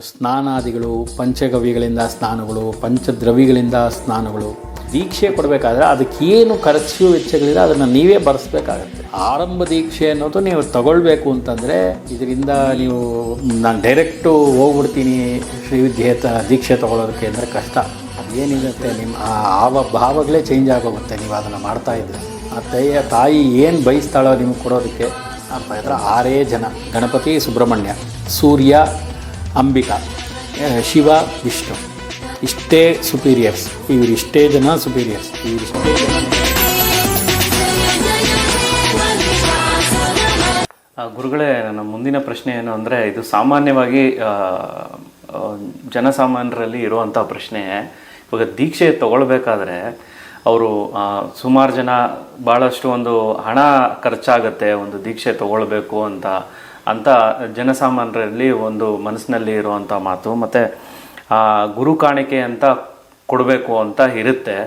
ಸ್ನಾನಾದಿಗಳು, ಪಂಚಗವ್ಯಗಳಿಂದ ಸ್ನಾನಗಳು, ಪಂಚದ್ರವ್ಯಗಳಿಂದ ಸ್ನಾನಗಳು. ದೀಕ್ಷೆ ಕೊಡಬೇಕಾದ್ರೆ ಅದಕ್ಕೇನು ಖರ್ಚು ವೆಚ್ಚಗಳಿದೆ ಅದನ್ನು ನೀವೇ ಭರಿಸ್ಬೇಕಾಗತ್ತೆ. ಆರಂಭ ದೀಕ್ಷೆ ಅನ್ನೋದು ನೀವು ತಗೊಳ್ಬೇಕು ಅಂತಂದರೆ ಇದರಿಂದ ನೀವು ನಾನು ಡೈರೆಕ್ಟು ಹೋಗ್ಬಿಡ್ತೀನಿ ಶ್ರೀವಿದ್ಯೇತ ದೀಕ್ಷೆ ತೊಗೊಳೋದಕ್ಕೆ ಅಂದರೆ ಕಷ್ಟ. ಏನಿರುತ್ತೆ ನಿಮ್ಮ ಆ ಭಾವಗಳೇ ಚೇಂಜ್ ಆಗೋಗುತ್ತೆ ನೀವು ಅದನ್ನು ಮಾಡ್ತಾಯಿದ್ರೆ. ಆ ತಾಯಿ ಏನು ಬಯಸ್ತಾಳೋ ನಿಮಗೆ ಕೊಡೋದಕ್ಕೆ ಅರ್ಥ ಆಯ್ತಾರೆ. 6 ಜನ: ಗಣಪತಿ, ಸುಬ್ರಹ್ಮಣ್ಯ, ಸೂರ್ಯ, ಅಂಬಿಕಾ, ಶಿವ, ವಿಷ್ಣು. ಇಷ್ಟೇ ಸುಪೀರಿಯರ್ಸ್. ಇವರಿಷ್ಟೇ ಜನ ಸುಪೀರಿಯರ್ಸ್. ಇವರಿಷ್ಟೇ ಜನ. ಗುರುಗಳೇ, ನನ್ನ ಮುಂದಿನ ಪ್ರಶ್ನೆ ಏನು ಅಂದರೆ, ಇದು ಸಾಮಾನ್ಯವಾಗಿ ಜನಸಾಮಾನ್ಯರಲ್ಲಿ ಇರುವಂಥ ಪ್ರಶ್ನೆ. ಇವಾಗ ದೀಕ್ಷೆ ತಗೊಳ್ಬೇಕಾದ್ರೆ ಅವರು ಸುಮಾರು ಜನ ಭಾಳಷ್ಟು ಒಂದು ಹಣ ಖರ್ಚಾಗುತ್ತೆ ಒಂದು ದೀಕ್ಷೆ ತಗೊಳ್ಬೇಕು ಅಂತ ಜನಸಾಮಾನ್ಯರಲ್ಲಿ ಒಂದು ಮನಸ್ಸಿನಲ್ಲಿ ಇರುವಂಥ ಮಾತು. ಮತ್ತು ಗುರು ಕಾಣಿಕೆ ಅಂತ ಕೊಡಬೇಕು ಅಂತ ಇರುತ್ತೆ.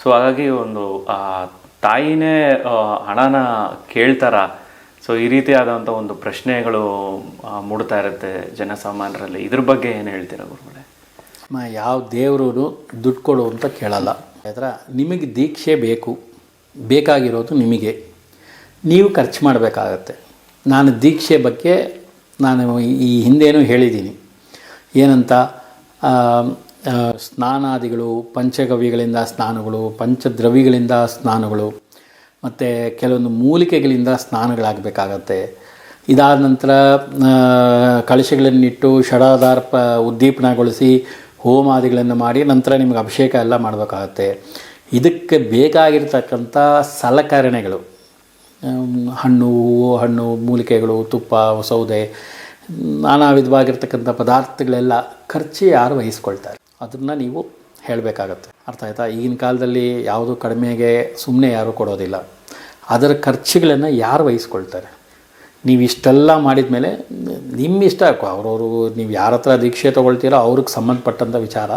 ಸೊ ಹಾಗಾಗಿ ಒಂದು ತಾಯಿನೇ ಹಣನ ಕೇಳ್ತಾರ. ಸೊ ಈ ರೀತಿಯಾದಂಥ ಒಂದು ಪ್ರಶ್ನೆಗಳು ಮೂಡ್ತಾ ಇರುತ್ತೆ ಜನಸಾಮಾನ್ಯರಲ್ಲಿ. ಇದ್ರ ಬಗ್ಗೆ ಏನು ಹೇಳ್ತೀರಾ ಗುರುಗಳೇ? ಯಾವ ದೇವರು ದುಡ್ಡು ಕೊಡು ಅಂತ ಕೇಳಲ್ಲ. ಆಯ್ತಾ, ನಿಮಗೆ ದೀಕ್ಷೆ ಬೇಕಾಗಿರೋದು ನಿಮಗೆ. ನೀವು ಖರ್ಚು ಮಾಡಬೇಕಾಗತ್ತೆ. ನಾನು ದೀಕ್ಷೆ ಬಗ್ಗೆ ನಾನು ಈ ಹಿಂದೇನೂ ಹೇಳಿದ್ದೀನಿ. ಏನಂತ, ಸ್ನಾನಾದಿಗಳು, ಪಂಚಗವ್ಯಗಳಿಂದ ಸ್ನಾನಗಳು, ಪಂಚದ್ರವ್ಯಗಳಿಂದ ಸ್ನಾನಗಳು, ಮತ್ತು ಕೆಲವೊಂದು ಮೂಲಿಕೆಗಳಿಂದ ಸ್ನಾನಗಳಾಗಬೇಕಾಗತ್ತೆ. ಇದಾದ ನಂತರ ಕಳಶಗಳನ್ನಿಟ್ಟು ಷಡಾಧಾರ ಉದ್ದೀಪನಗೊಳಿಸಿ ಹೋಮಾದಿಗಳನ್ನು ಮಾಡಿ ನಂತರ ನಿಮಗೆ ಅಭಿಷೇಕ ಎಲ್ಲ ಮಾಡಬೇಕಾಗತ್ತೆ. ಇದಕ್ಕೆ ಬೇಕಾಗಿರ್ತಕ್ಕಂಥ ಸಲಕರಣೆಗಳು, ಹಣ್ಣು, ಮೂಲಿಕೆಗಳು, ತುಪ್ಪ, ಸೌದೆ, ನಾನಾ ವಿಧವಾಗಿರ್ತಕ್ಕಂಥ ಪದಾರ್ಥಗಳೆಲ್ಲ ಖರ್ಚು ಯಾರು ವಹಿಸ್ಕೊಳ್ತಾರೆ ಅದನ್ನು ನೀವು ಹೇಳಬೇಕಾಗತ್ತೆ. ಅರ್ಥ ಆಯ್ತಾ? ಈಗಿನ ಕಾಲದಲ್ಲಿ ಯಾವುದು ಕಡಿಮೆಗೆ ಸುಮ್ಮನೆ ಯಾರೂ ಕೊಡೋದಿಲ್ಲ. ಅದರ ಖರ್ಚುಗಳನ್ನು ಯಾರು ವಹಿಸ್ಕೊಳ್ತಾರೆ? ನೀವು ಇಷ್ಟೆಲ್ಲ ಮಾಡಿದ ಮೇಲೆ ನಿಮ್ಮ ಇಷ್ಟ. ಅವ್ರವರು ನೀವು ಯಾರ ಹತ್ರ ದೀಕ್ಷೆ ತೊಗೊಳ್ತೀರೋ ಅವ್ರಿಗೆ ಸಂಬಂಧಪಟ್ಟಂಥ ವಿಚಾರ.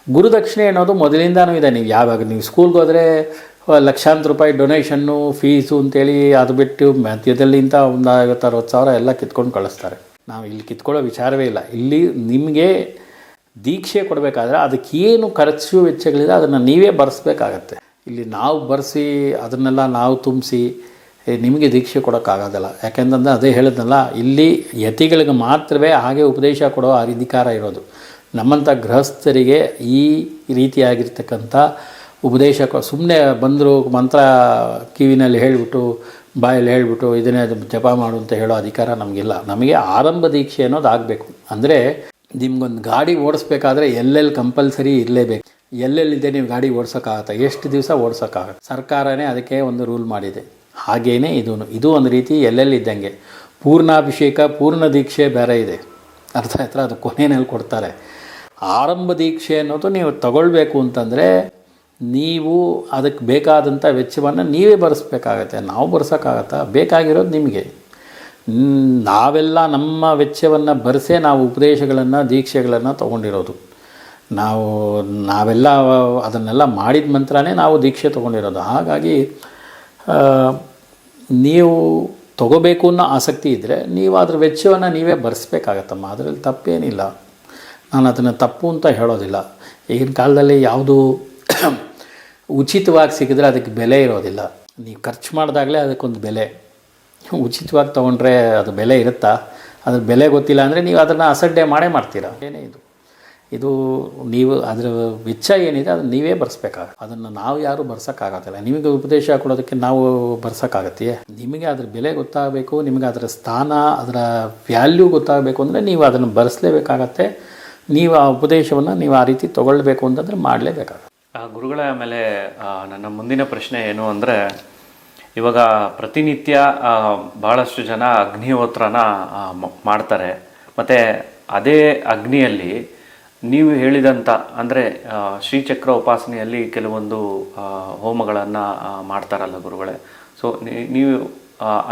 ಗುರುದಕ್ಷಿಣೆ ಅನ್ನೋದು ಮೊದಲಿಂದನೂ ಇದೆ. ನೀವು ಯಾವಾಗ ನೀವು ಸ್ಕೂಲ್ಗೆ ಹೋದರೆ ಲಕ್ಷಾಂತರ ರೂಪಾಯಿ ಡೊನೇಷನ್ನು, ಫೀಸು ಅಂತೇಳಿ ಅದು ಬಿಟ್ಟು ಮಧ್ಯದಲ್ಲಿಂದ ಒಂದು 50-60 ಸಾವಿರ ಎಲ್ಲ ಕಿತ್ಕೊಂಡು ಕಳಿಸ್ತಾರೆ. ನಾವು ಇಲ್ಲಿ ಕಿತ್ಕೊಳ್ಳೋ ವಿಚಾರವೇ ಇಲ್ಲ. ಇಲ್ಲಿ ನಿಮಗೆ ದೀಕ್ಷೆ ಕೊಡಬೇಕಾದ್ರೆ ಅದಕ್ಕೇನು ಖರ್ಚು ವೆಚ್ಚಗಳಿದೆ ಅದನ್ನು ನೀವೇ ಭರಿಸ್ಬೇಕಾಗತ್ತೆ. ಇಲ್ಲಿ ನಾವು ಭರಿಸಿ ಅದನ್ನೆಲ್ಲ ನಾವು ತುಂಬಿಸಿ ನಿಮಗೆ ದೀಕ್ಷೆ ಕೊಡೋಕ್ಕಾಗೋದಿಲ್ಲ. ಯಾಕೆಂತಂದರೆ ಅದೇ ಹೇಳಿದ್ನಲ್ಲ, ಇಲ್ಲಿ ಯತಿಗಳಿಗೆ ಮಾತ್ರವೇ ಹಾಗೆ ಉಪದೇಶ ಕೊಡೋ ಅಧಿಕಾರ ಇರೋದು. ನಮ್ಮಂಥ ಗೃಹಸ್ಥರಿಗೆ ಈ ರೀತಿಯಾಗಿರ್ತಕ್ಕಂಥ ಉಪದೇಶ ಸುಮ್ಮನೆ ಬಂದರು ಮಂತ್ರ ಕಿವಿನಲ್ಲಿ ಹೇಳಿಬಿಟ್ಟು ಬಾಯಲ್ಲಿ ಹೇಳಿಬಿಟ್ಟು ಇದನ್ನೇ ಜಪ ಮಾಡು ಅಂತ ಹೇಳೋ ಅಧಿಕಾರ ನಮಗಿಲ್ಲ. ನಮಗೆ ಆರಂಭ ದೀಕ್ಷೆ ಅನ್ನೋದು ಆಗಬೇಕು. ಅಂದರೆ ನಿಮ್ಗೊಂದು ಗಾಡಿ ಓಡಿಸ್ಬೇಕಾದ್ರೆ ಎಲ್ಲೆಲ್ಲಿ ಕಂಪಲ್ಸರಿ ಇರಲೇಬೇಕು. ಎಲ್ಲೆಲ್ಲಿದೆ ನೀವು ಗಾಡಿ ಓಡಿಸೋಕ್ಕಾಗತ್ತೆ, ಎಷ್ಟು ದಿವಸ ಓಡಿಸೋಕ್ಕಾಗತ್ತೆ. ಸರ್ಕಾರನೇ ಅದಕ್ಕೆ ಒಂದು ರೂಲ್ ಮಾಡಿದೆ. ಹಾಗೇ ಇದು ಒಂದು ರೀತಿ ಎಲ್ಲೆಲ್ಲಿದ್ದಂಗೆ. ಪೂರ್ಣಾಭಿಷೇಕ, ಪೂರ್ಣ ದೀಕ್ಷೆ ಬೇರೆ ಇದೆ. ಅರ್ಥ ಆಯ್ತಾ? ಅದು ಕೊನೆಯಲ್ಲಿ ಕೊಡ್ತಾರೆ. ಆರಂಭ ದೀಕ್ಷೆ ಅನ್ನೋದು ನೀವು ತಗೊಳ್ಬೇಕು ಅಂತಂದರೆ ನೀವು ಅದಕ್ಕೆ ಬೇಕಾದಂಥ ವೆಚ್ಚವನ್ನು ನೀವೇ ಭರಿಸ್ಬೇಕಾಗತ್ತೆ. ನಾವು ಭರಿಸೋಕ್ಕಾಗತ್ತಾ? ಬೇಕಾಗಿರೋದು ನಿಮಗೆ. ನಾವೆಲ್ಲ ನಮ್ಮ ವೆಚ್ಚವನ್ನು ಭರಿಸೇ ನಾವು ಉಪದೇಶಗಳನ್ನು, ದೀಕ್ಷೆಗಳನ್ನು ತೊಗೊಂಡಿರೋದು. ನಾವೆಲ್ಲ ಅದನ್ನೆಲ್ಲ ಮಾಡಿದ ನಂತರನೇ ನಾವು ದೀಕ್ಷೆ ತೊಗೊಂಡಿರೋದು. ಹಾಗಾಗಿ ನೀವು ತೊಗೋಬೇಕು ಅನ್ನೋ ಆಸಕ್ತಿ ಇದ್ದರೆ ನೀವು ಅದರ ವೆಚ್ಚವನ್ನು ನೀವೇ ಭರಿಸ್ಬೇಕಾಗತ್ತಮ್ಮ. ಅದರಲ್ಲಿ ತಪ್ಪೇನಿಲ್ಲ. ನಾನು ಅದನ್ನು ತಪ್ಪು ಅಂತ ಹೇಳೋದಿಲ್ಲ. ಈಗಿನ ಕಾಲದಲ್ಲಿ ಯಾವುದು ಉಚಿತವಾಗಿ ಸಿಕ್ಕಿದ್ರೆ ಅದಕ್ಕೆ ಬೆಲೆ ಇರೋದಿಲ್ಲ. ನೀವು ಖರ್ಚು ಮಾಡಿದಾಗಲೇ ಅದಕ್ಕೊಂದು ಬೆಲೆ. ಉಚಿತವಾಗಿ ತೊಗೊಂಡ್ರೆ ಅದು ಬೆಲೆ ಇರುತ್ತಾ? ಅದ್ರ ಬೆಲೆ ಗೊತ್ತಿಲ್ಲ ಅಂದರೆ ನೀವು ಅದನ್ನು ಅಸಡ್ಡೆ ಮಾಡ್ತೀರಾ. ಏನೇ ಇದು ನೀವು ಅದರ ವೆಚ್ಚ ಏನಿದೆ ಅದನ್ನು ನೀವೇ ಭರಿಸ್ಬೇಕಾಗತ್ತೆ. ಅದನ್ನು ನಾವು ಯಾರೂ ಭರ್ಸೋಕ್ಕಾಗತ್ತಿಲ್ಲ. ನಿಮಗೆ ಉಪದೇಶ ಕೊಡೋದಕ್ಕೆ ನಾವು ಭರ್ಸೋಕ್ಕಾಗತ್ತೆಯೇ? ನಿಮಗೆ ಅದ್ರ ಬೆಲೆ ಗೊತ್ತಾಗಬೇಕು, ನಿಮಗೆ ಅದರ ಸ್ಥಾನ, ಅದರ ವ್ಯಾಲ್ಯೂ ಗೊತ್ತಾಗಬೇಕು ಅಂದರೆ ನೀವು ಅದನ್ನು ಭರಿಸಲೇಬೇಕಾಗತ್ತೆ. ನೀವು ಆ ಉಪದೇಶವನ್ನು ನೀವು ಆ ರೀತಿ ತೊಗೊಳ್ಬೇಕು ಅಂತಂದರೆ ಮಾಡಲೇಬೇಕಾಗತ್ತೆ. ಗುರುಗಳ ಮೇಲೆ ನನ್ನ ಮುಂದಿನ ಪ್ರಶ್ನೆ ಏನು ಅಂದರೆ, ಇವಾಗ ಪ್ರತಿನಿತ್ಯ ಭಾಳಷ್ಟು ಜನ ಅಗ್ನಿಹೋತ್ರನ ಮಾಡ್ತಾರೆ. ಮತ್ತು ಅದೇ ಅಗ್ನಿಯಲ್ಲಿ ನೀವು ಹೇಳಿದಂಥ ಅಂದರೆ ಶ್ರೀಚಕ್ರ ಉಪಾಸನೆಯಲ್ಲಿ ಕೆಲವೊಂದು ಹೋಮಗಳನ್ನು ಮಾಡ್ತಾರಲ್ಲ ಗುರುಗಳೇ. ಸೊ ನೀವು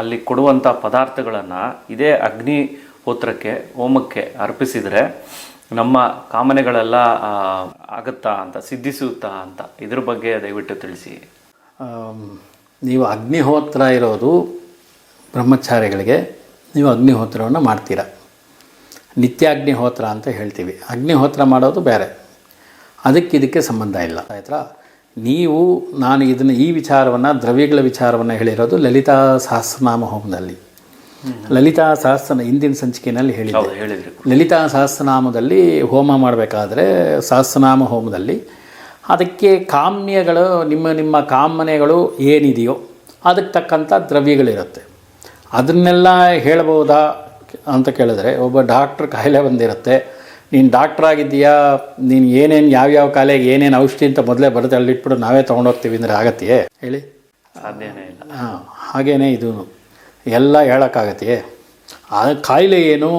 ಅಲ್ಲಿ ಕೊಡುವಂಥ ಪದಾರ್ಥಗಳನ್ನು ಇದೇ ಅಗ್ನಿಹೋತ್ರಕ್ಕೆ, ಹೋಮಕ್ಕೆ ಅರ್ಪಿಸಿದರೆ ನಮ್ಮ ಕಾಮನೆಗಳೆಲ್ಲ ಆಗುತ್ತಾ ಅಂತ, ಸಿದ್ಧಿಸುತ್ತಾ ಅಂತ, ಇದ್ರ ಬಗ್ಗೆ ದಯವಿಟ್ಟು ತಿಳಿಸಿ. ನೀವು ಅಗ್ನಿಹೋತ್ರ ಇರೋದು ಬ್ರಹ್ಮಚಾರಿಗಳಿಗೆ ನೀವು ಅಗ್ನಿಹೋತ್ರವನ್ನು ಮಾಡ್ತೀರ. ನಿತ್ಯಾಗ್ನಿಹೋತ್ರ ಅಂತ ಹೇಳ್ತೀವಿ. ಅಗ್ನಿಹೋತ್ರ ಮಾಡೋದು ಬೇರೆ, ಇದಕ್ಕೆ ಸಂಬಂಧ ಇಲ್ಲ. ಆಯ್ತಾ? ನಾನು ಈ ವಿಚಾರವನ್ನು, ದ್ರವ್ಯಗಳ ವಿಚಾರವನ್ನು ಹೇಳಿರೋದು ಲಲಿತಾ ಸಹಸ್ರನಾಮ ಹೋಮದಲ್ಲಿ. ಲಲಿತಾ ಹಿಂದಿನ ಸಂಚಿಕೆಯಲ್ಲಿ ಹೇಳಿದ್ದೆ. ಲಲಿತಾ ಸಹಸ್ರನಾಮದಲ್ಲಿ ಹೋಮ ಮಾಡಬೇಕಾದ್ರೆ, ಸಹಸ್ರನಾಮ ಹೋಮದಲ್ಲಿ ಅದಕ್ಕೆ ಕಾಮ್ಯಗಳು, ನಿಮ್ಮ ಕಾಮನೆಗಳು ಏನಿದೆಯೋ ಅದಕ್ಕೆ ತಕ್ಕಂಥ ದ್ರವ್ಯಗಳಿರುತ್ತೆ. ಅದನ್ನೆಲ್ಲ ಹೇಳ್ಬೋದಾ ಅಂತ ಕೇಳಿದ್ರೆ, ಒಬ್ಬ ಡಾಕ್ಟ್ರ್ ಕಾಯಿಲೆ ಬಂದಿರುತ್ತೆ, ನೀನು ಡಾಕ್ಟ್ರ್ ಆಗಿದ್ದೀಯಾ, ನೀನು ಯಾವ್ಯಾವ ಕಾಯಿಲೆಗೆ ಏನೇನು ಔಷಧಿ ಅಂತ ಮೊದಲೇ ಬರುತ್ತೆ ಅಲ್ಲಿಟ್ಬಿಟ್ಟು ನಾವೇ ತೊಗೊಂಡೋಗ್ತೀವಿ ಅಂದರೆ ಆಗತ್ತೆಯೇ ಹೇಳಿ? ಸಾಧ್ಯನೇ ಇಲ್ಲ. ಹಾಗೇ ಇದು ಎಲ್ಲ ಹೇಳೋಕ್ಕಾಗತ್ತೆಯೇ? ಆ ಕಾಯಿಲೆ ಏನು,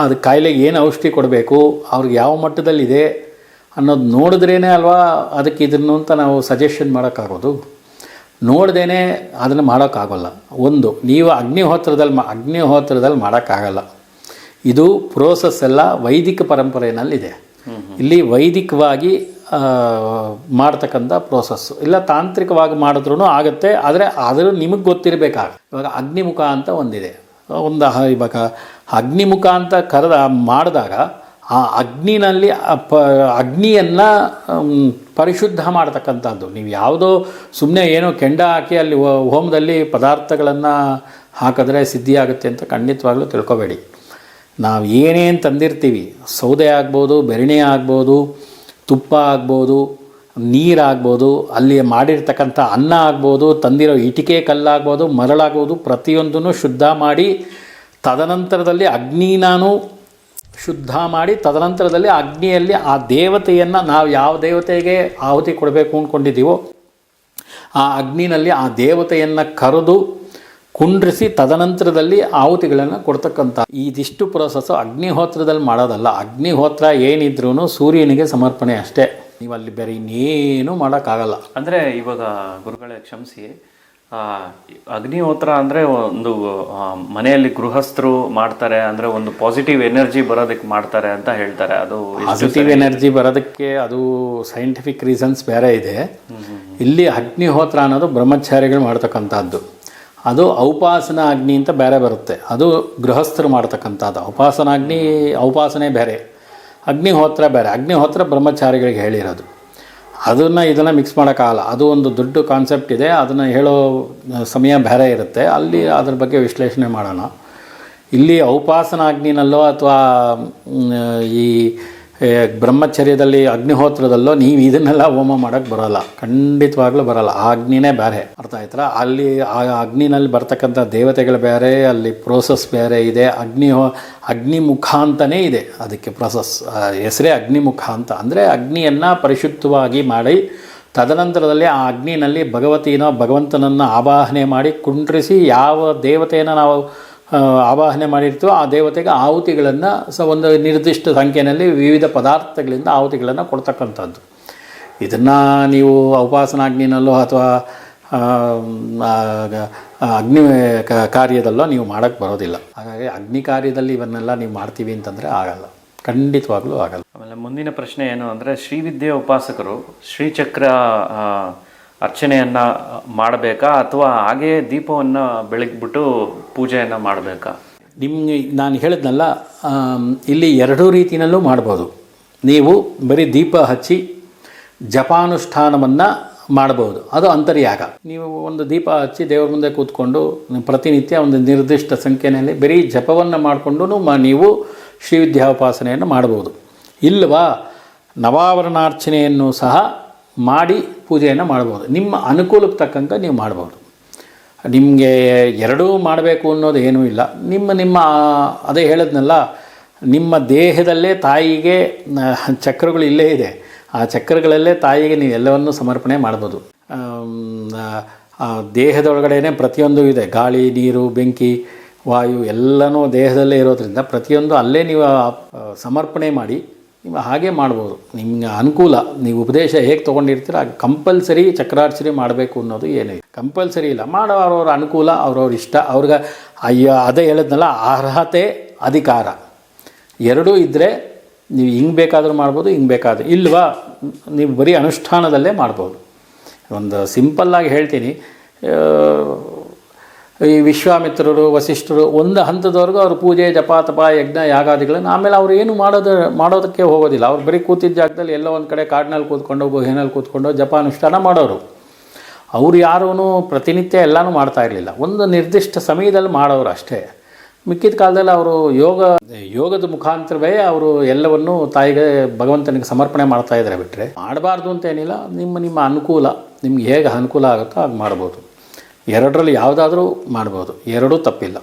ಅದು ಕಾಯಿಲೆಗೆ ಏನು ಔಷಧಿ ಕೊಡಬೇಕು, ಅವ್ರಿಗೆ ಯಾವ ಮಟ್ಟದಲ್ಲಿದೆ ಅನ್ನೋದು ನೋಡಿದ್ರೇ ಅಲ್ವಾ ಅದಕ್ಕೆ ಇದನ್ನು ಅಂತ ನಾವು ಸಜೆಷನ್ ಮಾಡೋಕ್ಕಾಗೋದು. ನೋಡ್ದೇ ಅದನ್ನು ಮಾಡೋಕ್ಕಾಗೋಲ್ಲ. ನೀವು ಅಗ್ನಿಹೋತ್ರದಲ್ಲಿ ಮಾಡೋಕ್ಕಾಗಲ್ಲ. ಇದು ಪ್ರೋಸೆಸ್ ಎಲ್ಲ ವೈದಿಕ ಪರಂಪರೆಯಲ್ಲಿದೆ. ಇಲ್ಲಿ ವೈದಿಕವಾಗಿ ಮಾಡ್ತಕ್ಕಂಥ ಪ್ರೋಸೆಸ್ಸು, ಇಲ್ಲ ತಾಂತ್ರಿಕವಾಗಿ ಮಾಡಿದ್ರೂ ಆಗುತ್ತೆ. ಆದರೆ ನಿಮಗೆ ಗೊತ್ತಿರಬೇಕಾಗ. ಇವಾಗ ಅಗ್ನಿಮುಖ ಅಂತ ಒಂದಿದೆ. ಇವಾಗ ಅಗ್ನಿಮುಖ ಅಂತ ಮಾಡಿದಾಗ ಆ ಅಗ್ನಿನಲ್ಲಿ ಅಗ್ನಿಯನ್ನು ಪರಿಶುದ್ಧ ಮಾಡ್ತಕ್ಕಂಥದ್ದು. ನೀವು ಯಾವುದೋ ಸುಮ್ಮನೆ ಏನೋ ಕೆಂಡ ಹಾಕಿ ಅಲ್ಲಿ ಹೋಮದಲ್ಲಿ ಪದಾರ್ಥಗಳನ್ನು ಹಾಕಿದ್ರೆ ಸಿದ್ಧಿಯಾಗುತ್ತೆ ಅಂತ ಖಂಡಿತವಾಗ್ಲೂ ತಿಳ್ಕೊಬೇಡಿ. ನಾವು ಏನೇನು ತಂದಿರ್ತೀವಿ, ಸೌದೆ ಆಗ್ಬೋದು, ಬೆರಣೆ ಆಗ್ಬೋದು, ತುಪ್ಪ ಆಗ್ಬೋದು, ನೀರಾಗ್ಬೋದು, ಅಲ್ಲಿ ಮಾಡಿರ್ತಕ್ಕಂಥ ಅನ್ನ ಆಗ್ಬೋದು, ತಂದಿರೋ ಇಟಿಕೆ ಕಲ್ಲಾಗ್ಬೋದು, ಮರಳಾಗ್ಬೋದು, ಪ್ರತಿಯೊಂದನ್ನು ಶುದ್ಧ ಮಾಡಿ ತದನಂತರದಲ್ಲಿ ಶುದ್ಧ ಮಾಡಿ ತದನಂತರದಲ್ಲಿ ಅಗ್ನಿಯಲ್ಲಿ ಆ ದೇವತೆಯನ್ನು, ನಾವು ಯಾವ ದೇವತೆಗೆ ಆಹುತಿ ಕೊಡಬೇಕು ಅಂದ್ಕೊಂಡಿದ್ದೀವೋ ಆ ಅಗ್ನಿನಲ್ಲಿ ಆ ದೇವತೆಯನ್ನು ಕರೆದು ಕುಂಡ್ರಿಸಿ ತದನಂತರದಲ್ಲಿ ಆಹುತಿಗಳನ್ನು ಕೊಡ್ತಕ್ಕಂಥ ಇದಿಷ್ಟು ಪ್ರೋಸೆಸ್ಸು ಅಗ್ನಿಹೋತ್ರದಲ್ಲಿ ಮಾಡೋದಲ್ಲ. ಅಗ್ನಿಹೋತ್ರ ಏನಿದ್ರೂ ಸೂರ್ಯನಿಗೆ ಸಮರ್ಪಣೆ ಅಷ್ಟೇ. ನೀವು ಅಲ್ಲಿ ಬೇರೆ ಇನ್ನೇನು ಮಾಡೋಕ್ಕಾಗಲ್ಲ. ಅಂದರೆ ಇವಾಗ ಗುರುಗಳೇ ಕ್ಷಮಿಸಿ, ಅಗ್ನಿಹೋತ್ರ ಅಂದರೆ ಒಂದು ಮನೆಯಲ್ಲಿ ಗೃಹಸ್ಥರು ಮಾಡ್ತಾರೆ, ಅಂದರೆ ಒಂದು ಪಾಸಿಟಿವ್ ಎನರ್ಜಿ ಬರೋದಕ್ಕೆ ಮಾಡ್ತಾರೆ ಅಂತ ಹೇಳ್ತಾರೆ. ಅದು ಪಾಸಿಟಿವ್ ಎನರ್ಜಿ ಬರೋದಕ್ಕೆ ಅದು ಸೈಂಟಿಫಿಕ್ ರೀಸನ್ಸ್ ಬೇರೆ ಇದೆ. ಇಲ್ಲಿ ಅಗ್ನಿಹೋತ್ರ ಅನ್ನೋದು ಬ್ರಹ್ಮಚಾರಿಗಳು ಮಾಡ್ತಕ್ಕಂಥದ್ದು. ಅದು ಔಪಾಸನಾ ಅಗ್ನಿ ಅಂತ ಬೇರೆ ಬರುತ್ತೆ. ಅದು ಗೃಹಸ್ಥರು ಮಾಡ್ತಕ್ಕಂಥದ್ದು. ಔಪಾಸನೆ ಬೇರೆ, ಅಗ್ನಿಹೋತ್ರ ಬೇರೆ. ಅಗ್ನಿಹೋತ್ರ ಬ್ರಹ್ಮಚಾರಿಗಳಿಗೆ ಹೇಳಿರೋದು. ಇದನ್ನು ಮಿಕ್ಸ್ ಮಾಡೋಕ್ಕಾಗಲ್ಲ. ಅದು ಒಂದು ದೊಡ್ಡ ಕಾನ್ಸೆಪ್ಟ್ ಇದೆ. ಅದನ್ನು ಹೇಳೋ ಸಮಯ ಬೇರೆ ಇರುತ್ತೆ. ಅಲ್ಲಿ ಅದ್ರ ಬಗ್ಗೆ ವಿಶ್ಲೇಷಣೆ ಮಾಡೋಣ. ಇಲ್ಲಿ ಔಪಾಸನಾಗ್ನಿನಲ್ಲೋ ಅಥವಾ ಈ ಬ್ರಹ್ಮಚರ್ಯದಲ್ಲಿ ಅಗ್ನಿಹೋತ್ರದಲ್ಲೋ ನೀವು ಇದನ್ನೆಲ್ಲ ಹೋಮ ಮಾಡೋಕ್ಕೆ ಬರೋಲ್ಲ, ಖಂಡಿತವಾಗ್ಲೂ ಬರೋಲ್ಲ. ಆ ಅಗ್ನಿನೇ ಬೇರೆ. ಅರ್ಥ ಆಯ್ತಾ? ಅಲ್ಲಿ ಆ ಅಗ್ನಿನಲ್ಲಿ ಬರ್ತಕ್ಕಂಥ ದೇವತೆಗಳು ಬೇರೆ, ಅಲ್ಲಿ ಪ್ರೋಸೆಸ್ ಬೇರೆ ಇದೆ. ಅಗ್ನಿಮುಖ ಅಂತಲೇ ಇದೆ ಅದಕ್ಕೆ ಪ್ರೋಸೆಸ್. ಹೆಸರೇ ಅಗ್ನಿಮುಖ ಅಂತ. ಅಂದರೆ ಅಗ್ನಿಯನ್ನು ಪರಿಶುದ್ಧವಾಗಿ ಮಾಡಿ ತದನಂತರದಲ್ಲಿ ಆ ಅಗ್ನಿನಲ್ಲಿ ಭಗವಂತನನ್ನು ಆವಾಹನೆ ಮಾಡಿ ಕುಂಡ್ರಿಸಿ ಯಾವ ದೇವತೆಯನ್ನು ನಾವು ಆವಾಹನೆ ಮಾಡಿರ್ತೀವೋ ಆ ದೇವತೆಗೆ ಆಹುತಿಗಳನ್ನು ಒಂದು ನಿರ್ದಿಷ್ಟ ಸಂಖ್ಯೆಯಲ್ಲಿ ವಿವಿಧ ಪದಾರ್ಥಗಳಿಂದ ಆಹುತಿಗಳನ್ನು ಕೊಡ್ತಕ್ಕಂಥದ್ದು. ಇದನ್ನು ನೀವು ಔಪಾಸನಾಗ್ನಿನಲ್ಲೋ ಅಥವಾ ಅಗ್ನಿ ಕಾರ್ಯದಲ್ಲೋ ನೀವು ಮಾಡೋಕ್ಕೆ ಬರೋದಿಲ್ಲ. ಹಾಗಾಗಿ ಅಗ್ನಿ ಕಾರ್ಯದಲ್ಲಿ ಇವನ್ನೆಲ್ಲ ನೀವು ಮಾಡ್ತೀವಿ ಅಂತಂದರೆ ಆಗಲ್ಲ, ಖಂಡಿತವಾಗ್ಲೂ ಆಗಲ್ಲ. ಆಮೇಲೆ ಮುಂದಿನ ಪ್ರಶ್ನೆ ಏನು ಅಂದರೆ, ಶ್ರೀವಿದ್ಯೆ ಉಪಾಸಕರು ಶ್ರೀಚಕ್ರ ಅರ್ಚನೆಯನ್ನು ಮಾಡಬೇಕಾ ಅಥವಾ ಹಾಗೇ ದೀಪವನ್ನು ಬೆಳಗ್ಬಿಟ್ಟು ಪೂಜೆಯನ್ನು ಮಾಡಬೇಕಾ? ನಾನು ಹೇಳಿದ್ನಲ್ಲ, ಇಲ್ಲಿ ಎರಡೂ ರೀತಿಯಲ್ಲೂ ಮಾಡ್ಬೋದು. ನೀವು ಬರೀ ದೀಪ ಹಚ್ಚಿ ಜಪಾನುಷ್ಠಾನವನ್ನು ಮಾಡ್ಬೋದು, ಅದು ಅಂತರ್ಯಾಗ. ನೀವು ಒಂದು ದೀಪ ಹಚ್ಚಿ ದೇವ್ರ ಮುಂದೆ ಕೂತ್ಕೊಂಡು ಪ್ರತಿನಿತ್ಯ ಒಂದು ನಿರ್ದಿಷ್ಟ ಸಂಖ್ಯೆಯಲ್ಲಿ ಬರೀ ಜಪವನ್ನು ಮಾಡಿಕೊಂಡು ನೀವು ಶ್ರೀವಿದ್ಯಾೋಪಾಸನೆಯನ್ನು ಮಾಡ್ಬೋದು. ಇಲ್ಲವಾ ನವಾವರಣಾರ್ಚನೆಯನ್ನು ಸಹ ಮಾಡಿ ಪೂಜೆಯನ್ನು ಮಾಡ್ಬೋದು. ನಿಮ್ಮ ಅನುಕೂಲಕ್ಕೆ ತಕ್ಕಂತೆ ನೀವು ಮಾಡ್ಬೋದು. ನಿಮಗೆ ಎರಡೂ ಮಾಡಬೇಕು ಅನ್ನೋದು ಏನೂ ಇಲ್ಲ. ನಿಮ್ಮ ಅದೇ ಹೇಳಿದ್ನಲ್ಲ, ನಿಮ್ಮ ದೇಹದಲ್ಲೇ ತಾಯಿಗೆ ಚಕ್ರಗಳು ಇಲ್ಲೇ ಇದೆ. ಆ ಚಕ್ರಗಳಲ್ಲೇ ತಾಯಿಗೆ ನೀವು ಎಲ್ಲವನ್ನೂ ಸಮರ್ಪಣೆ ಮಾಡ್ಬೋದು. ದೇಹದೊಳಗಡೆ ಪ್ರತಿಯೊಂದು ಇದೆ. ಗಾಳಿ, ನೀರು, ಬೆಂಕಿ, ವಾಯು ಎಲ್ಲನೂ ದೇಹದಲ್ಲೇ ಇರೋದ್ರಿಂದ ಪ್ರತಿಯೊಂದು ಅಲ್ಲೇ ನೀವು ಸಮರ್ಪಣೆ ಮಾಡಿ ನೀವು ಹಾಗೆ ಮಾಡ್ಬೋದು. ನಿಮಗೆ ಅನುಕೂಲ, ನೀವು ಉಪದೇಶ ಹೇಗೆ ತೊಗೊಂಡಿರ್ತೀರ ಕಂಪಲ್ಸರಿ ಚಕ್ರಾರ್ಚನೆ ಮಾಡಬೇಕು ಅನ್ನೋದು ಏನೂ ಇಲ್ಲ, ಕಂಪಲ್ಸರಿ ಇಲ್ಲ. ಮಾಡೋರವ್ರ ಅನುಕೂಲ, ಅವ್ರವ್ರ ಇಷ್ಟ. ಅವ್ರಿಗೆ ಅದೇ ಹೇಳಿದ್ನಲ್ಲ, ಅರ್ಹತೆ ಅಧಿಕಾರ ಎರಡೂ ಇದ್ದರೆ ನೀವು ಹಿಂಗೆ ಬೇಕಾದರೂ ಮಾಡ್ಬೋದು, ಹಿಂಗೆ ಬೇಕಾದರೂ ಇಲ್ವಾ ನೀವು ಬರೀ ಅನುಷ್ಠಾನದಲ್ಲೇ ಮಾಡ್ಬೋದು. ಒಂದು ಸಿಂಪಲ್ಲಾಗಿ ಹೇಳ್ತೀನಿ, ಈ ವಿಶ್ವಾಮಿತ್ರರು ವಸಿಷ್ಠರು ಒಂದು ಹಂತದವರೆಗೂ ಅವರು ಪೂಜೆ ಜಪ ತಪ ಯಜ್ಞ ಯಾಗಾದಿಗಳನ್ನು, ಆಮೇಲೆ ಅವ್ರು ಏನು ಮಾಡೋದಕ್ಕೆ ಹೋಗೋದಿಲ್ಲ. ಅವ್ರು ಬರೀ ಕೂತಿದ್ದ ಜಾಗದಲ್ಲಿ ಎಲ್ಲೋ ಒಂದು ಕಡೆ ಕಾಡಿನಲ್ಲಿ ಕೂತ್ಕೊಂಡು ಗುಹೆನಲ್ಲಿ ಕೂತ್ಕೊಂಡು ಜಪಾನುಷ್ಠಾನ ಮಾಡೋರು. ಅವ್ರು ಯಾರೂ ಪ್ರತಿನಿತ್ಯ ಎಲ್ಲನೂ ಮಾಡ್ತಾ ಇರಲಿಲ್ಲ, ಒಂದು ನಿರ್ದಿಷ್ಟ ಸಮಯದಲ್ಲಿ ಮಾಡೋರು ಅಷ್ಟೇ. ಮಿಕ್ಕಿದ ಕಾಲದಲ್ಲಿ ಅವರು ಯೋಗದ ಮುಖಾಂತರವೇ ಅವರು ಎಲ್ಲವನ್ನೂ ತಾಯಿಗೆ ಭಗವಂತನಿಗೆ ಸಮರ್ಪಣೆ ಮಾಡ್ತಾ ಇದ್ದಾರೆ. ಬಿಟ್ಟರೆ ಮಾಡಬಾರ್ದು ಅಂತ ಏನಿಲ್ಲ, ನಿಮ್ಮ ಅನುಕೂಲ, ನಿಮ್ಗೆ ಹೇಗೆ ಅನುಕೂಲ ಆಗುತ್ತೋ ಹಾಗೆ ಮಾಡ್ಬೋದು. ಎರಡರಲ್ಲಿ ಯಾವುದಾದ್ರೂ ಮಾಡ್ಬೋದು, ಎರಡೂ ತಪ್ಪಿಲ್ಲ.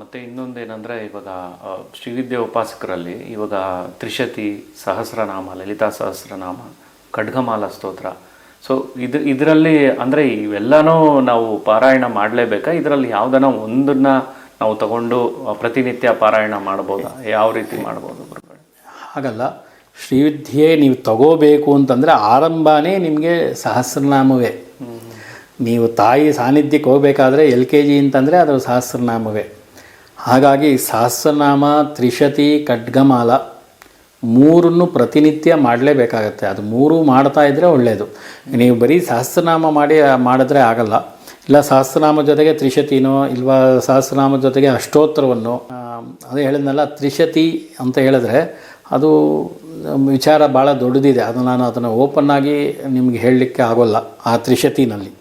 ಮತ್ತು ಇನ್ನೊಂದೇನೆಂದರೆ, ಇವಾಗ ಶ್ರೀವಿದ್ಯೆ ಉಪಾಸಕರಲ್ಲಿ ಇವಾಗ ತ್ರಿಶತಿ ಸಹಸ್ರನಾಮ, ಲಲಿತಾ ಸಹಸ್ರನಾಮ, ಖಡ್ಗಮಾಲ ಸ್ತೋತ್ರ, ಸೊ ಇದರಲ್ಲಿ ಅಂದರೆ ಇವೆಲ್ಲನೂ ನಾವು ಪಾರಾಯಣ ಮಾಡಲೇಬೇಕಾ? ಇದರಲ್ಲಿ ಯಾವುದನ್ನ ಒಂದನ್ನು ನಾವು ತಗೊಂಡು ಪ್ರತಿನಿತ್ಯ ಪಾರಾಯಣ ಮಾಡ್ಬೋದಾ? ಯಾವ ರೀತಿ ಮಾಡ್ಬೋದು? ಹಾಗಲ್ಲ, ಶ್ರೀವಿದ್ಯೆ ನೀವು ತಗೋಬೇಕು ಅಂತಂದರೆ ಆರಂಭನೇ ನಿಮಗೆ ಸಹಸ್ರನಾಮವೇ. ನೀವು ತಾಯಿ ಸಾನ್ನಿಧ್ಯಕ್ಕೆ ಹೋಗಬೇಕಾದ್ರೆ LKG ಅಂತಂದರೆ ಅದು ಸಹಸ್ರನಾಮವೇ. ಹಾಗಾಗಿ ಸಹಸ್ರನಾಮ, ತ್ರಿಶತಿ, ಖಡ್ಗಮಾಲ ಮೂರನ್ನು ಪ್ರತಿನಿತ್ಯ ಮಾಡಲೇಬೇಕಾಗತ್ತೆ. ಅದು ಮೂರು ಮಾಡ್ತಾ ಇದ್ದರೆ ಒಳ್ಳೆಯದು. ನೀವು ಬರೀ ಸಹಸ್ರನಾಮ ಮಾಡಿದ್ರೆ ಆಗಲ್ಲ. ಇಲ್ಲ ಸಹಸ್ರನಾಮ ಜೊತೆಗೆ ತ್ರಿಶತಿನೋ, ಇಲ್ವಾ ಸಹಸ್ರನಾಮ ಜೊತೆಗೆ ಅಷ್ಟೋತ್ತರವನ್ನು, ಅದೇ ಹೇಳಿದ್ನಲ್ಲ, ತ್ರಿಶತಿ ಅಂತ ಹೇಳಿದ್ರೆ ಅದು ವಿಚಾರ ಭಾಳ ದೊಡ್ಡದಿದೆ. ನಾನು ಅದನ್ನು ಓಪನ್ನಾಗಿ ನಿಮಗೆ ಹೇಳಲಿಕ್ಕೆ ಆಗೋಲ್ಲ. ಆ ತ್ರಿಶತಿನಲ್ಲಿ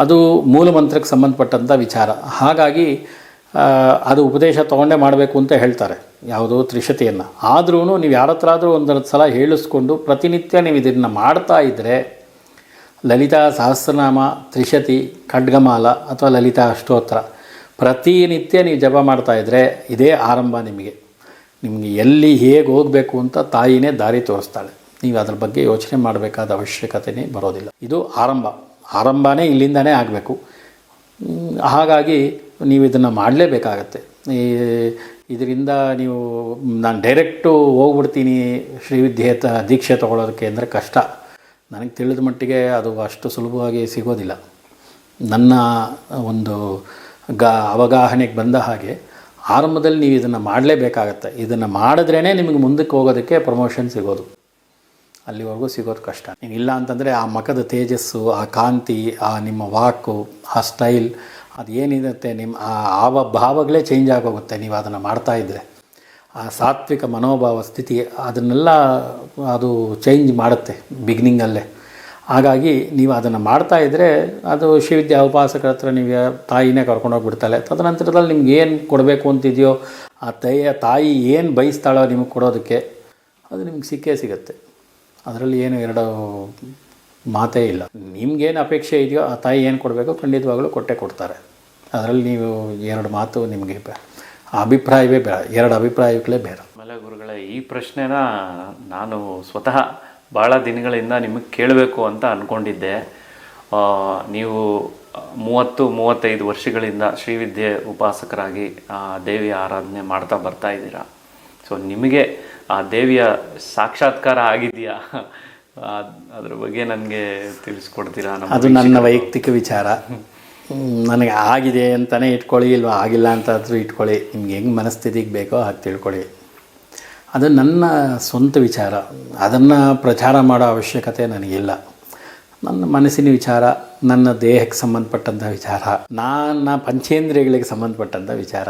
ಅದು ಮೂಲ ಮಂತ್ರಕ್ಕೆ ಸಂಬಂಧಪಟ್ಟಂಥ ವಿಚಾರ. ಹಾಗಾಗಿ ಅದು ಉಪದೇಶ ತೊಗೊಂಡೇ ಮಾಡಬೇಕು ಅಂತ ಹೇಳ್ತಾರೆ, ಯಾವುದೋ ತ್ರಿಶತಿಯನ್ನು. ಆದ್ರೂ ನೀವು ಯಾರ ಹತ್ರ ಆದರೂ ಒಂದೆರಡು ಸಲ ಹೇಳಿಸ್ಕೊಂಡು ಪ್ರತಿನಿತ್ಯ ನೀವು ಇದನ್ನು ಮಾಡ್ತಾ ಇದ್ದರೆ, ಲಲಿತಾ ಸಹಸ್ರನಾಮ, ತ್ರಿಶತಿ, ಖಡ್ಗಮಾಲ ಅಥವಾ ಲಲಿತಾ ಅಷ್ಟೋತ್ತರ ಪ್ರತಿನಿತ್ಯ ನೀವು ಜಪ ಮಾಡ್ತಾಯಿದ್ರೆ ಇದೇ ಆರಂಭ. ನಿಮಗೆ ಎಲ್ಲಿ ಹೇಗೆ ಹೋಗಬೇಕು ಅಂತ ತಾಯಿನೇ ದಾರಿ ತೋರಿಸ್ತಾಳೆ. ನೀವು ಅದ್ರ ಬಗ್ಗೆ ಯೋಚನೆ ಮಾಡಬೇಕಾದ ಅವಶ್ಯಕತೆಯೇ ಬರೋದಿಲ್ಲ. ಇದು ಆರಂಭನೇ ಇಲ್ಲಿಂದನೇ ಆಗಬೇಕು. ಹಾಗಾಗಿ ನೀವು ಇದನ್ನು ಮಾಡಲೇಬೇಕಾಗತ್ತೆ. ಇದರಿಂದ ನೀವು ನಾನು ಡೈರೆಕ್ಟು ಹೋಗ್ಬಿಡ್ತೀನಿ ಶ್ರೀವಿದ್ಯೆ ದೀಕ್ಷೆ ತೊಗೊಳೋದಕ್ಕೆ ಅಂದರೆ ಕಷ್ಟ. ನನಗೆ ತಿಳಿದ ಮಟ್ಟಿಗೆ ಅದು ಅಷ್ಟು ಸುಲಭವಾಗಿ ಸಿಗೋದಿಲ್ಲ. ನನ್ನ ಒಂದು ಅವಗಾಹನೆಗೆ ಬಂದ ಹಾಗೆ ಆರಂಭದಲ್ಲಿ ನೀವು ಇದನ್ನು ಮಾಡಲೇಬೇಕಾಗತ್ತೆ. ಇದನ್ನು ಮಾಡಿದ್ರೇ ನಿಮಗೆ ಮುಂದಕ್ಕೆ ಹೋಗೋದಕ್ಕೆ ಪ್ರಮೋಷನ್ ಸಿಗೋದು. ಅಲ್ಲಿವರೆಗೂ ಸಿಗೋದು ಕಷ್ಟ. ಇಲ್ಲ ಅಂತಂದರೆ ಆ ಮುಖದ ತೇಜಸ್ಸು, ಆ ಕಾಂತಿ, ಆ ನಿಮ್ಮ ವಾಕು, ಆ ಸ್ಟೈಲ್, ಅದು ಏನಿರುತ್ತೆ ನಿಮ್ಮ ಆ ಭಾವಗಳೇ ಚೇಂಜ್ ಆಗೋಗುತ್ತೆ ನೀವು ಅದನ್ನು ಮಾಡ್ತಾಯಿದ್ರೆ. ಆ ಸಾತ್ವಿಕ ಮನೋಭಾವ ಸ್ಥಿತಿ ಅದನ್ನೆಲ್ಲ ಅದು ಚೇಂಜ್ ಮಾಡುತ್ತೆ ಬಿಗಿನಿಂಗಲ್ಲೇ. ಹಾಗಾಗಿ ನೀವು ಅದನ್ನು ಮಾಡ್ತಾಯಿದ್ರೆ ಅದು ಶ್ರೀವಿದ್ಯಾ ಉಪಾಸಕರ ಹತ್ರ ನೀವು ತಾಯಿನೇ ಕರ್ಕೊಂಡೋಗ್ಬಿಡ್ತಾಳೆ. ತದನಂತರದಲ್ಲಿ ನಿಮ್ಗೆ ಏನು ಕೊಡಬೇಕು ಅಂತಿದೆಯೋ ಆ ತಾಯಿ ಏನು ಬಯಸ್ತಾಳೋ ನಿಮಗೆ ಕೊಡೋದಕ್ಕೆ ಅದು ನಿಮ್ಗೆ ಸಿಕ್ಕೇ ಸಿಗುತ್ತೆ. ಅದರಲ್ಲಿ ಏನು ಎರಡು ಮಾತೇ ಇಲ್ಲ. ನಿಮ್ಗೇನು ಅಪೇಕ್ಷೆ ಇದೆಯೋ ಆ ತಾಯಿ ಏನು ಕೊಡಬೇಕೋ ಖಂಡಿತವಾಗಲೂ ಕೊಟ್ಟೇ ಕೊಡ್ತಾರೆ. ಅದರಲ್ಲಿ ನೀವು ಎರಡು ಮಾತು ನಿಮಗೆ ಅಭಿಪ್ರಾಯವೇ ಬೇರೆ, ಎರಡು ಅಭಿಪ್ರಾಯಗಳೇ ಬೇರೆ. ಆಮೇಲೆ ಗುರುಗಳೇ, ಈ ಪ್ರಶ್ನೆನ ನಾನು ಸ್ವತಃ ಭಾಳ ದಿನಗಳಿಂದ ನಿಮಗೆ ಕೇಳಬೇಕು ಅಂತ ಅಂದ್ಕೊಂಡಿದ್ದೆ. ನೀವು 30-35 ವರ್ಷಗಳಿಂದ ಶ್ರೀವಿದ್ಯೆ ಉಪಾಸಕರಾಗಿ ದೇವಿಯ ಆರಾಧನೆ ಮಾಡ್ತಾ ಬರ್ತಾ ಇದ್ದೀರಾ. ಸೊ ನಿಮಗೆ ಆ ದೇವಿಯ ಸಾಕ್ಷಾತ್ಕಾರ ಆಗಿದೆಯಾ? ಅದ್ರ ಬಗ್ಗೆ ನನಗೆ ತಿಳಿಸ್ಕೊಡ್ತೀರಾ? ಅದು ನನ್ನ ವೈಯಕ್ತಿಕ ವಿಚಾರ. ನನಗೆ ಆಗಿದೆ ಅಂತಲೇ ಇಟ್ಕೊಳ್ಳಿ, ಇಲ್ವಾ ಆಗಿಲ್ಲ ಅಂತಾದರೂ ಇಟ್ಕೊಳ್ಳಿ. ನಿಮ್ಗೆ ಹೆಂಗೆ ಮನಸ್ಥಿತಿಗೆ ಬೇಕೋ ಹಾಗೆ ತಿಳ್ಕೊಳ್ಳಿ. ಅದು ನನ್ನ ಸ್ವಂತ ವಿಚಾರ. ಅದನ್ನು ಪ್ರಚಾರ ಮಾಡೋ ಅವಶ್ಯಕತೆ ನನಗಿಲ್ಲ. ನನ್ನ ಮನಸ್ಸಿನ ವಿಚಾರ, ನನ್ನ ದೇಹಕ್ಕೆ ಸಂಬಂಧಪಟ್ಟಂಥ ವಿಚಾರ, ನನ್ನ ಪಂಚೇಂದ್ರಿಯಗಳಿಗೆ ಸಂಬಂಧಪಟ್ಟಂಥ ವಿಚಾರ.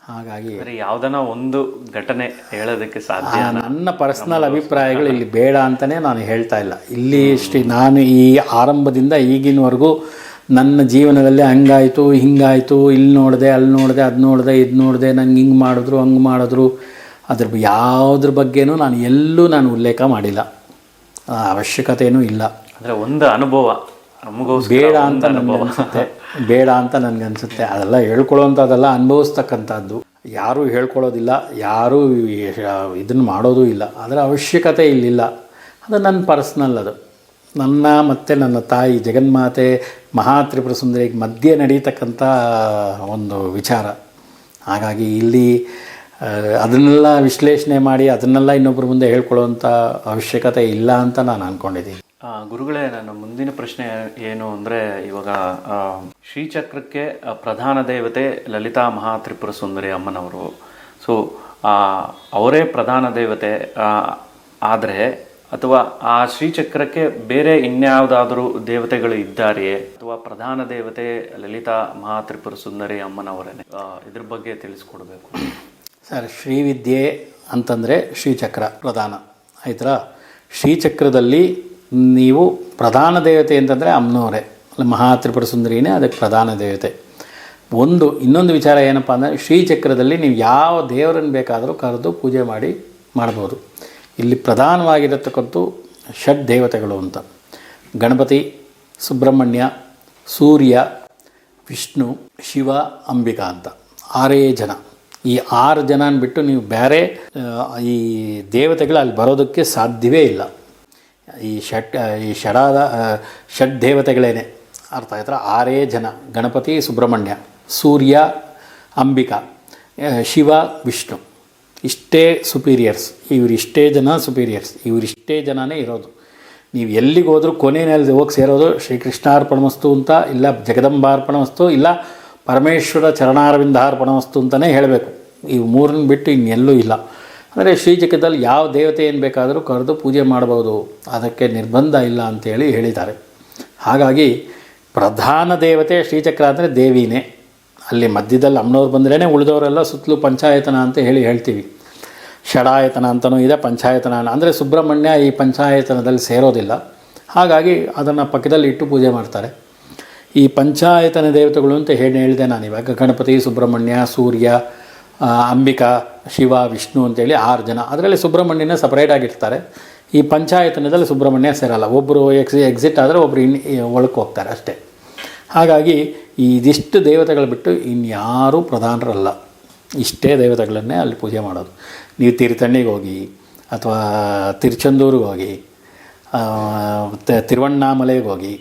ಹಾಗಾಗಿ ಯಾವುದನ್ನ ಒಂದು ಘಟನೆ ಹೇಳೋದಕ್ಕೆ ಸಾಧ್ಯ? ನನ್ನ ಪರ್ಸ್ನಲ್ ಅಭಿಪ್ರಾಯಗಳು ಇಲ್ಲಿ ಬೇಡ ಅಂತಲೇ ನಾನು ಹೇಳ್ತಾ ಇಲ್ಲ. ಇಲ್ಲಿ ನಾನು ಈ ಆರಂಭದಿಂದ ಈಗಿನವರೆಗೂ ನನ್ನ ಜೀವನದಲ್ಲಿ ಹಂಗಾಯಿತು ಹಿಂಗಾಯಿತು, ಇಲ್ಲಿ ನೋಡಿದೆ ಅಲ್ಲಿ ನೋಡಿದೆ ಅದು ನೋಡಿದೆ ಇದು ನೋಡಿದೆ, ನಂಗೆ ಹಿಂಗೆ ಮಾಡಿದ್ರು ಹಂಗೆ ಮಾಡಿದ್ರು, ಅದ್ರ ಯಾವುದ್ರ ಬಗ್ಗೆನೂ ನಾನು ಉಲ್ಲೇಖ ಮಾಡಿಲ್ಲ. ಅವಶ್ಯಕತೆಯೂ ಇಲ್ಲ. ಅಂದರೆ ಒಂದು ಅನುಭವ ಬೇಡ ಅಂತ ನನಗನ್ಸುತ್ತೆ, ಬೇಡ ಅಂತ ನನಗನ್ಸುತ್ತೆ. ಅದೆಲ್ಲ ಹೇಳ್ಕೊಳ್ಳೋವಂಥದ್ದೆಲ್ಲ ಅನುಭವಿಸ್ತಕ್ಕಂಥದ್ದು. ಯಾರೂ ಹೇಳ್ಕೊಳ್ಳೋದಿಲ್ಲ, ಯಾರೂ ಇದನ್ನು ಮಾಡೋದೂ ಇಲ್ಲ. ಅದರ ಅವಶ್ಯಕತೆ ಇಲ್ಲಿಲ್ಲ. ಅದು ನನ್ನ ಪರ್ಸ್ನಲ್. ಅದು ನನ್ನ ಮತ್ತು ನನ್ನ ತಾಯಿ ಜಗನ್ಮಾತೆ ಮಹಾತ್ರಿಪುರ ಸುಂದರಿಗೆ ಮಧ್ಯೆ ನಡೀತಕ್ಕಂಥ ಒಂದು ವಿಚಾರ. ಹಾಗಾಗಿ ಇಲ್ಲಿ ಅದನ್ನೆಲ್ಲ ವಿಶ್ಲೇಷಣೆ ಮಾಡಿ ಅದನ್ನೆಲ್ಲ ಇನ್ನೊಬ್ಬರ ಮುಂದೆ ಹೇಳ್ಕೊಳ್ಳೋವಂಥ ಅವಶ್ಯಕತೆ ಇಲ್ಲ ಅಂತ ನಾನು ಅಂದ್ಕೊಂಡಿದ್ದೀನಿ. ಗುರುಗಳೇ, ನನ್ನ ಮುಂದಿನ ಪ್ರಶ್ನೆ ಏನು ಅಂದರೆ, ಇವಾಗ ಶ್ರೀಚಕ್ರಕ್ಕೆ ಪ್ರಧಾನ ದೇವತೆ ಲಲಿತಾ ಮಹಾತ್ರಿಪುರ ಸುಂದರಿ ಅಮ್ಮನವರು. ಸೊ ಅವರೇ ಪ್ರಧಾನ ದೇವತೆ. ಆದರೆ ಅಥವಾ ಆ ಶ್ರೀಚಕ್ರಕ್ಕೆ ಬೇರೆ ಇನ್ಯಾವುದಾದರೂ ದೇವತೆಗಳು ಇದ್ದಾರೆಯೇ, ಅಥವಾ ಪ್ರಧಾನ ದೇವತೆ ಲಲಿತಾ ಮಹಾತ್ರಿಪುರ ಸುಂದರಿ ಅಮ್ಮನವರೇ? ಇದ್ರ ಬಗ್ಗೆ ತಿಳಿಸ್ಕೊಡ್ಬೇಕು ಸರ್. ಶ್ರೀವಿದ್ಯೆ ಅಂತಂದರೆ ಶ್ರೀಚಕ್ರ ಪ್ರಧಾನ ಆಯ್ತಾ. ಶ್ರೀಚಕ್ರದಲ್ಲಿ ನೀವು ಪ್ರಧಾನ ದೇವತೆ ಅಂತಂದರೆ ಅಮ್ಮನವರೇ, ಮಹಾತ್ರಿಪುರ ಸುಂದರಿನೇ ಅದಕ್ಕೆ ಪ್ರಧಾನ ದೇವತೆ. ಇನ್ನೊಂದು ವಿಚಾರ ಏನಪ್ಪ ಅಂದರೆ, ಶ್ರೀಚಕ್ರದಲ್ಲಿ ನೀವು ಯಾವ ದೇವರನ್ನು ಬೇಕಾದರೂ ಕರೆದು ಪೂಜೆ ಮಾಡ್ಬೋದು. ಇಲ್ಲಿ ಪ್ರಧಾನವಾಗಿರತಕ್ಕಂಥ ಷಡ್ ದೇವತೆಗಳು ಅಂತ: ಗಣಪತಿ, ಸುಬ್ರಹ್ಮಣ್ಯ, ಸೂರ್ಯ, ವಿಷ್ಣು, ಶಿವ, ಅಂಬಿಕಾ ಅಂತ 6 ಜನ. ಈ 6 ಜನನ ಬಿಟ್ಟು ನೀವು ಬೇರೆ ಈ ದೇವತೆಗಳು ಅಲ್ಲಿ ಬರೋದಕ್ಕೆ ಸಾಧ್ಯವೇ ಇಲ್ಲ. ಈ ಷಡ್ ದೇವತೆಗಳೇನೆ, ಅರ್ಥ ಆಯ್ತಾ? 6 ಜನ: ಗಣಪತಿ, ಸುಬ್ರಹ್ಮಣ್ಯ, ಸೂರ್ಯ, ಅಂಬಿಕಾ, ಶಿವ, ವಿಷ್ಣು. ಇಷ್ಟೇ ಸುಪೀರಿಯರ್ಸ್. ಇವರಿಷ್ಟೇ ಜನನೇ ಇರೋದು. ನೀವು ಎಲ್ಲಿಗೆ ಹೋದರೂ ಕೊನೆಯಲ್ಲಿ ಹೋಗಿ ಸೇರೋದು ಶ್ರೀಕೃಷ್ಣಾರ್ಪಣಮಸ್ತು ಅಂತ, ಇಲ್ಲ ಜಗದಂಬಾರ್ಪಣಮಸ್ತು, ಇಲ್ಲ ಪರಮೇಶ್ವರ ಚರಣಾರವಿಂದಾರ್ಪಣಮಸ್ತು ಅಂತಲೇ ಹೇಳಬೇಕು. ಇವು ಮೂರನ್ನು ಬಿಟ್ಟು ಇನ್ನೆಲ್ಲೂ ಇಲ್ಲ. ಅಂದರೆ ಶ್ರೀಚಕ್ರದಲ್ಲಿ ಯಾವ ದೇವತೆಯನ್ನು ಬೇಕಾದರೂ ಕರೆದು ಪೂಜೆ ಮಾಡ್ಬೋದು, ಅದಕ್ಕೆ ನಿರ್ಬಂಧ ಇಲ್ಲ ಅಂತೇಳಿ ಹೇಳಿದ್ದಾರೆ. ಹಾಗಾಗಿ ಪ್ರಧಾನ ದೇವತೆ ಶ್ರೀಚಕ್ರ ಅಂದರೆ ದೇವಿನೇ. ಅಲ್ಲಿ ಮಧ್ಯದಲ್ಲಿ ಅಮ್ಮನವ್ರು ಬಂದ್ರೇ ಉಳಿದವರೆಲ್ಲ ಸುತ್ತಲೂ ಪಂಚಾಯತನ ಅಂತ ಹೇಳ್ತೀವಿ. ಷಡಾಯತನ ಅಂತಲೂ ಇದೆ, ಪಂಚಾಯತನ ಅಂದರೆ ಸುಬ್ರಹ್ಮಣ್ಯ ಈ ಪಂಚಾಯತನದಲ್ಲಿ ಸೇರೋದಿಲ್ಲ. ಹಾಗಾಗಿ ಅದನ್ನು ಪಕ್ಕದಲ್ಲಿ ಇಟ್ಟು ಪೂಜೆ ಮಾಡ್ತಾರೆ. ಈ ಪಂಚಾಯತನ ದೇವತೆಗಳು ಅಂತ ಹೇಳಿದೆ ನಾನು ಇವಾಗ: ಗಣಪತಿ, ಸುಬ್ರಹ್ಮಣ್ಯ, ಸೂರ್ಯ, ಅಂಬಿಕಾ, ಶಿವ, ವಿಷ್ಣು ಅಂತೇಳಿ 6 ಜನ. ಅದರಲ್ಲಿ ಸುಬ್ರಹ್ಮಣ್ಯನ ಸಪ್ರೇಟಾಗಿರ್ತಾರೆ. ಈ ಪಂಚಾಯತನದಲ್ಲಿ ಸುಬ್ರಹ್ಮಣ್ಯ ಸೇರಲ್ಲ. ಒಬ್ಬರು ಎಕ್ಸಿಟ್ ಆದರೆ ಒಬ್ಬರು ಒಳಕ್ಕೆ ಹೋಗ್ತಾರೆ ಅಷ್ಟೇ. ಹಾಗಾಗಿ ಇದಿಷ್ಟು ದೇವತೆಗಳು ಬಿಟ್ಟು ಇನ್ಯಾರೂ ಪ್ರಧಾನರಲ್ಲ. ಇಷ್ಟೇ ದೇವತೆಗಳನ್ನೇ ಅಲ್ಲಿ ಪೂಜೆ ಮಾಡೋದು. ನೀವು ತೀರ್ಥಹಳ್ಳಿಗೆ ಹೋಗಿ, ಅಥವಾ ತಿರುಚೆಂದೂರಿಗೆ ಹೋಗಿ, ತಿರುವಣ್ಣಾಮಲೆಗೆ ಹೋಗಿ,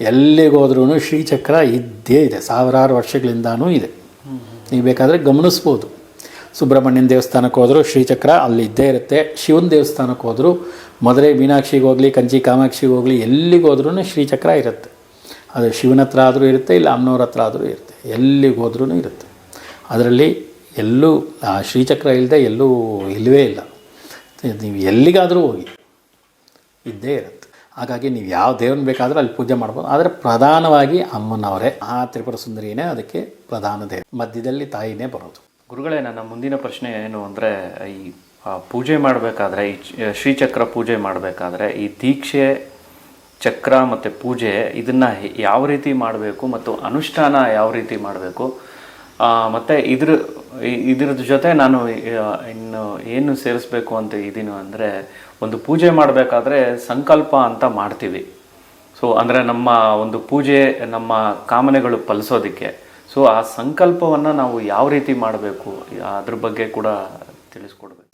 ಎಲ್ಲಿಗೆ ಹೋದ್ರೂ ಶ್ರೀಚಕ್ರ ಇದ್ದೇ ಇದೆ. ಸಾವಿರಾರು ವರ್ಷಗಳಿಂದನೂ ಇದೆ. ನೀವು ಬೇಕಾದರೆ ಗಮನಿಸ್ಬೋದು. ಸುಬ್ರಹ್ಮಣ್ಯನ ದೇವಸ್ಥಾನಕ್ಕೆ ಹೋದರೂ ಶ್ರೀಚಕ್ರ ಅಲ್ಲಿ ಇದ್ದೇ ಇರುತ್ತೆ. ಶಿವನ ದೇವಸ್ಥಾನಕ್ಕೆ ಹೋದರೂ, ಮದುರೆ ಮೀನಾಕ್ಷಿಗೆ ಹೋಗಲಿ, ಕಂಚಿ ಕಾಮಾಕ್ಷಿಗೆ ಹೋಗಲಿ, ಎಲ್ಲಿಗೆ ಹೋದ್ರೂ ಶ್ರೀಚಕ್ರ ಇರುತ್ತೆ. ಅದು ಶಿವನ ಹತ್ರ ಆದರೂ ಇರುತ್ತೆ, ಇಲ್ಲ ಅಮ್ಮನವ್ರ ಹತ್ರ ಆದರೂ ಇರುತ್ತೆ. ಎಲ್ಲಿಗೆ ಹೋದ್ರೂ ಇರುತ್ತೆ. ಅದರಲ್ಲಿ ಎಲ್ಲೂ ಶ್ರೀಚಕ್ರ ಇಲ್ಲದೆ ಎಲ್ಲೂ ಇಲ್ಲವೇ ಇಲ್ಲ. ನೀವು ಎಲ್ಲಿಗಾದರೂ ಹೋಗಿ ಇದ್ದೇ ಇರುತ್ತೆ. ಹಾಗಾಗಿ ನೀವು ಯಾವ ದೇವ್ರನ್ನ ಬೇಕಾದರೂ ಅಲ್ಲಿ ಪೂಜೆ ಮಾಡ್ಬೋದು. ಆದರೆ ಪ್ರಧಾನವಾಗಿ ಅಮ್ಮನವರೇ, ಆ ತ್ರಿಪುರ ಸುಂದರಿನೇ ಅದಕ್ಕೆ ಪ್ರಧಾನ ದೇವ. ಮಧ್ಯದಲ್ಲಿ ತಾಯಿನೇ ಬರೋದು. ಗುರುಗಳೇ, ನನ್ನ ಮುಂದಿನ ಪ್ರಶ್ನೆ ಏನು ಅಂದರೆ, ಈ ಪೂಜೆ ಮಾಡಬೇಕಾದ್ರೆ, ಈ ಶ್ರೀಚಕ್ರ ಪೂಜೆ ಮಾಡಬೇಕಾದ್ರೆ ಈ ದೀಕ್ಷೆ, ಚಕ್ರ ಮತ್ತು ಪೂಜೆ ಇದನ್ನು ಯಾವ ರೀತಿ ಮಾಡಬೇಕು ಮತ್ತು ಅನುಷ್ಠಾನ ಯಾವ ರೀತಿ ಮಾಡಬೇಕು, ಮತ್ತು ಇದ್ರ ಜೊತೆ ನಾನು ಇನ್ನು ಏನು ಸೇರಿಸ್ಬೇಕು ಅಂತ ಇದ್ದೀನಿ ಅಂದರೆ, ಒಂದು ಪೂಜೆ ಮಾಡಬೇಕಾದ್ರೆ ಸಂಕಲ್ಪ ಅಂತ ಮಾಡ್ತೀವಿ. ಸೊ ಅಂದರೆ ನಮ್ಮ ಒಂದು ಪೂಜೆ ನಮ್ಮ ಕಾಮನೆಗಳು ಫಲಿಸೋದಕ್ಕೆ. ಸೊ ಆ ಸಂಕಲ್ಪವನ್ನು ನಾವು ಯಾವ ರೀತಿ ಮಾಡಬೇಕು, ಅದ್ರ ಬಗ್ಗೆ ಕೂಡ ತಿಳಿಸ್ಕೊಡ್ಬೇಕು.